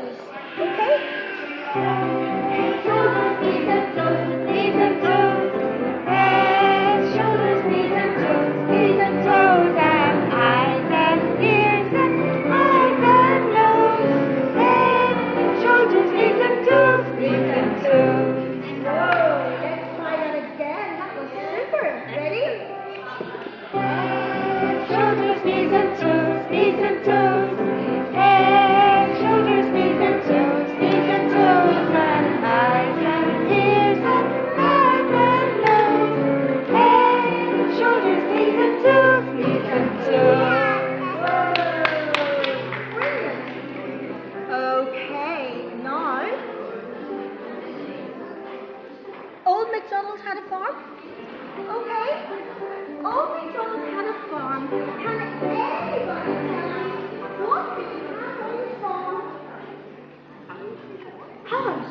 toes. Okay? Shoulders, knees and toes, knees and toes. Head, shoulders, knees and toes, knees and toes. And eyes and ears and eyes and nose. Head, shoulders, knees and toes, knees and toes. Whoa, let's try that again. That was super. Ready? Head, shoulders, knees and toes, knees and toes. Head, shoulders, knees and toes, knees and toes. And eyes and ears and eyes and nose. Head, shoulders, knees and toes, knees and toes. Brilliant. Okay, now. Old MacDonald had a farm? Okay. Old MacDonald had a farm. Can anybody tell me what he had on the farm? Helen.